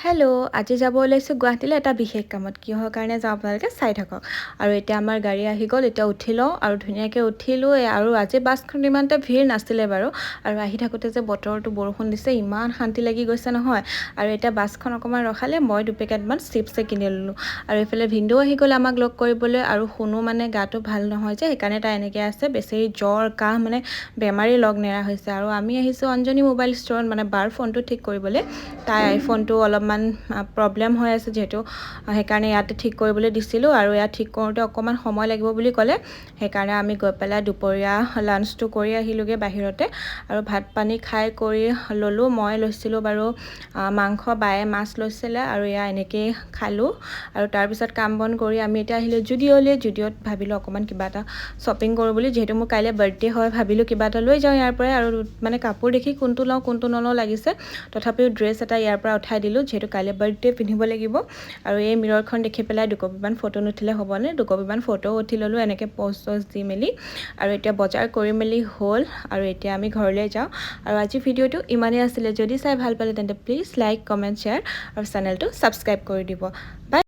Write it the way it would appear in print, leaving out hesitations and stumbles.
Hello' আজি যাব ওলাইছোঁ গুৱাহাটীলৈ এটা বিশেষ কামত কিহৰ কাৰণে যাওঁ আপোনালোকে চাই থাকক আৰু এতিয়া আমাৰ গাড়ী আহি গ'ল এতিয়া উঠি লওঁ আৰু ধুনীয়াকৈ উঠিলোঁ আৰু আজি বাছখন ইমান এটা ভিৰ নাছিলে বাৰু আৰু আহি থাকোঁতে যে বতৰটো বৰষুণ দিছে ইমান শান্তি লাগি গৈছে নহয় আৰু এতিয়া বাছখন অকণমান ৰখালে মই দুপেকেটমান চিপছে কিনি ল'লোঁ আৰু এইফালে ভিনদেউ আহি গ'ল আমাক লগ কৰিবলৈ আৰু শুনো মানে গাটো ভাল নহয় যে সেইকাৰণে তাই এনেকৈ আছে বেছি জ্বৰ কাহ মানে বেমাৰী লগ নেৰা হৈছে আৰু আমি আহিছোঁ অঞ্জনী মোবাইল ষ্ট'ৰত মানে বাৰ ফোনটো ঠিক কৰিবলৈ তাই আইফোনটো অলপমান প্ৰব্লেম হৈ আছে যেহেতু সেইকাৰণে ইয়াতে ঠিক কৰিবলৈ দিছিলোঁ আৰু ইয়াত ঠিক কৰোঁতে অকণমান সময় লাগিব বুলি ক'লে সেইকাৰণে আমি গৈ পেলাই দুপৰীয়া লাঞ্চটো কৰি আহিলোঁগৈ বাহিৰতে আৰু ভাত পানী খাই কৰি ল'লোঁ মই লৈছিলোঁ বাৰু মাংস বায়ে মাছ লৈছিলে আৰু এয়া এনেকৈয়ে খালোঁ আৰু তাৰপিছত কাম বন কৰি আমি এতিয়া আহিলোঁ জুডিঅ'ত ভাবিলোঁ অকণমান কিবা এটা শ্বপিং কৰোঁ বুলি যিহেতু মোৰ কাইলৈ বাৰ্থডে হয় ভাবিলোঁ কিবা এটা লৈ যাওঁ ইয়াৰ পৰাই আৰু মানে কাপোৰ দেখি কোনটো লওঁ কোনটো নলওঁ লাগিছে তথাপিও ড্ৰেছ এটা ইয়াৰ পৰা উঠাই দিলোঁ যিহেতু কাইলৈ বাৰ্থডে পিন্ধিব লাগিব আৰু এই মিৰৰখন দেখি পেলাই দুকপিমান ফটো নুঠিলে হ'বনে দুকপিমান ফটো উঠি ল'লোঁ এনেকৈ প'জ দি মেলি আৰু এতিয়া বজাৰ কৰি মেলি হ'ল আৰু এতিয়া আমি ঘৰলৈ যাওঁ আৰু আজি ভিডিঅ'টো ইমানেই আছিলে যদি চাই ভাল পালে তেন্তে প্লিজ লাইক কমেণ্ট শ্বেয়াৰ আৰু চেনেলটো ছাবস্ক্ৰাইব কৰি দিব বাই।